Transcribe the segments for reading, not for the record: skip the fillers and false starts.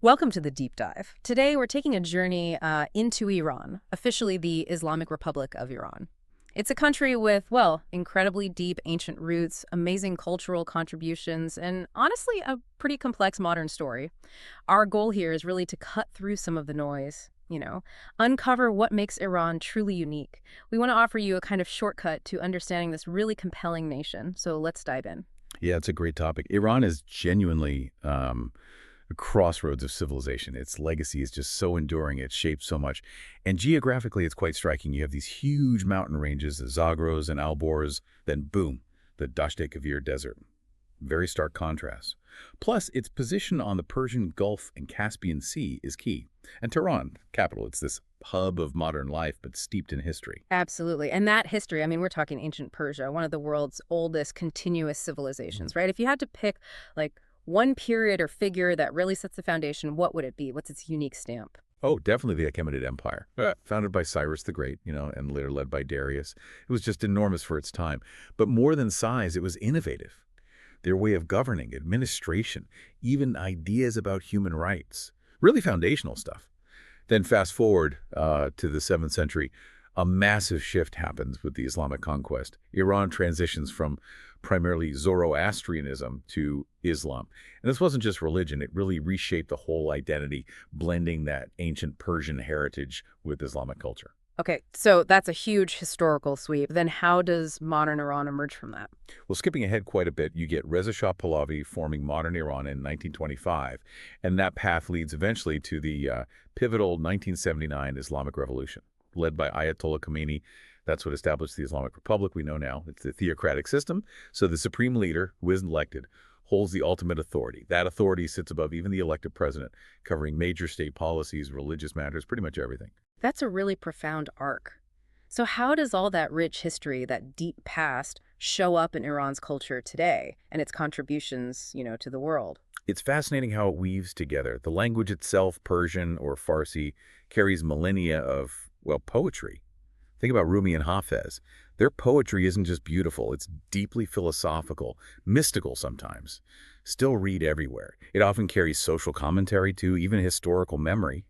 Welcome to the deep dive. Today we're taking a journey into Iran, officially the Islamic Republic of Iran. It's a country with, well, incredibly deep ancient roots, amazing cultural contributions, and honestly, a pretty complex modern story. Our goal here is really to cut through some of the noise, uncover what makes Iran truly unique. We want to offer you a kind of shortcut to understanding this really compelling nation, so let's dive in. Yeah, it's a great topic. Iran is genuinely a crossroads of civilization. Its legacy is just so enduring. It's shaped so much. And geographically, it's quite striking. You have these huge mountain ranges, the Zagros and Alborz, then boom, the Dasht-e-Kavir Desert. Very stark contrast. Plus, its position on the Persian Gulf and Caspian Sea is key. And Tehran, capital, it's this hub of modern life, but steeped in history. Absolutely. And that history, I mean, we're talking ancient Persia, one of the world's oldest continuous civilizations, right? If you had to pick like one period or figure that really sets the foundation, what would it be? What's its unique stamp? Oh, definitely the Achaemenid Empire, founded by Cyrus the Great, and later led by Darius. It was just enormous for its time. But more than size, it was innovative. Their way of governing, administration, even ideas about human rights. Really foundational stuff. Then fast forward to the 7th century, a massive shift happens with the Islamic conquest. Iran transitions from primarily Zoroastrianism to Islam. And this wasn't just religion, it really reshaped the whole identity, blending that ancient Persian heritage with Islamic culture. Okay, so that's a huge historical sweep. Then how does modern Iran emerge from that? Well, skipping ahead quite a bit, you get Reza Shah Pahlavi forming modern Iran in 1925, and that path leads eventually to the pivotal 1979 Islamic Revolution, led by Ayatollah Khomeini. That's what established the Islamic Republic we know now. It's the theocratic system, so the supreme leader, who is elected, holds the ultimate authority. That authority sits above even the elected president, covering major state policies, religious matters, pretty much everything. That's a really profound arc. So how does all that rich history, that deep past, show up in Iran's culture today and its contributions, to the world? It's fascinating how it weaves together. The language itself, Persian or Farsi, carries millennia of, well, poetry. Think about Rumi and Hafez. Their poetry isn't just beautiful, it's deeply philosophical, mystical sometimes. Still read everywhere. It often carries social commentary too, even historical memory.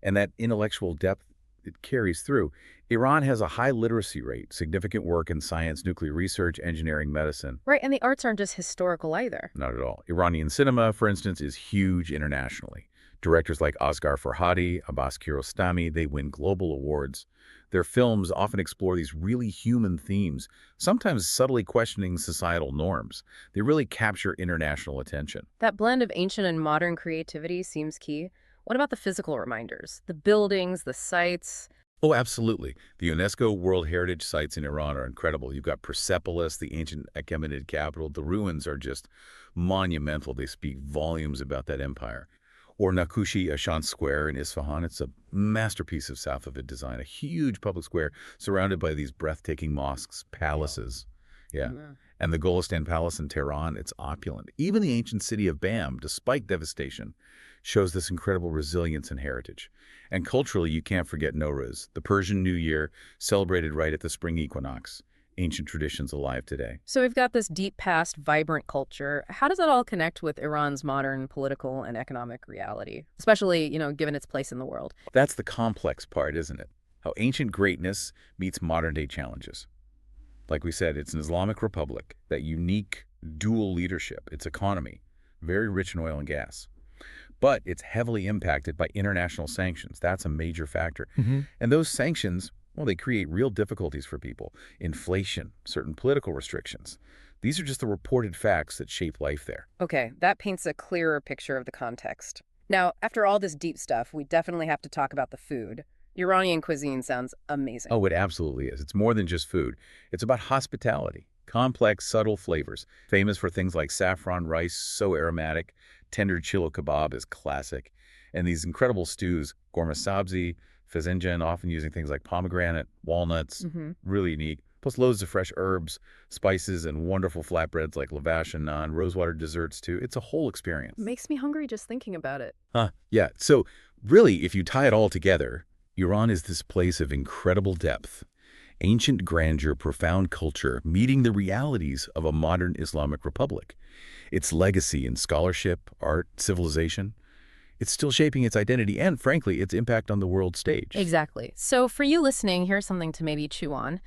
And that intellectual depth, it carries through. Iran has a high literacy rate, significant work in science, nuclear research, engineering, medicine. Right, and the arts aren't just historical either. Not at all. Iranian cinema, for instance, is huge internationally. Directors like Asghar Farhadi, Abbas Kiarostami, they win global awards. Their films often explore these really human themes, sometimes subtly questioning societal norms. They really capture international attention. That blend of ancient and modern creativity seems key. What about the physical reminders? The buildings, the sites? Oh, absolutely. The UNESCO World Heritage Sites in Iran are incredible. You've got Persepolis, the ancient Achaemenid capital. The ruins are just monumental. They speak volumes about that empire. Or Nakushi Ashan Square in Isfahan. It's a masterpiece of Safavid design, a huge public square surrounded by these breathtaking mosques, palaces. Yeah. And the Golestan Palace in Tehran, it's opulent. Even the ancient city of Bam, despite devastation, shows this incredible resilience and heritage. And culturally, you can't forget Nowruz, the Persian New Year, celebrated right at the spring equinox. Ancient traditions alive today. So we've got this deep past, vibrant culture. How does that all connect with Iran's modern political and economic reality, especially, given its place in the world? That's the complex part, isn't it? How ancient greatness meets modern-day challenges. Like we said, it's an Islamic republic, that unique dual leadership, its economy, very rich in oil and gas. But it's heavily impacted by international sanctions. That's a major factor. And those sanctions, well, they create real difficulties for people. Inflation, certain political restrictions. These are just the reported facts that shape life there. Okay, that paints a clearer picture of the context. Now, after all this deep stuff, we definitely have to talk about the food. Iranian cuisine sounds amazing. Oh, it absolutely is. It's more than just food. It's about hospitality. Complex, subtle flavors. Famous for things like saffron rice, so aromatic. Tender chilo kebab is classic. And these incredible stews, ghormeh sabzi, fazinjan, often using things like pomegranate, walnuts, really unique. Plus loads of fresh herbs, spices, and wonderful flatbreads like lavash and naan, rosewater desserts too. It's a whole experience. Makes me hungry just thinking about it. Yeah. So really, if you tie it all together, Iran is this place of incredible depth, ancient grandeur, profound culture, meeting the realities of a modern Islamic republic. Its legacy in scholarship, art, civilization, It's still shaping its identity and, frankly, its impact on the world stage. Exactly. So for you listening, here's something to maybe chew on.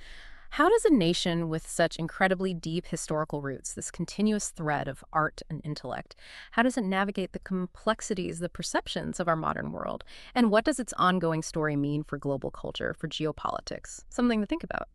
How does a nation with such incredibly deep historical roots, this continuous thread of art and intellect, how does it navigate the complexities, the perceptions of our modern world? And what does its ongoing story mean for global culture, for geopolitics? Something to think about.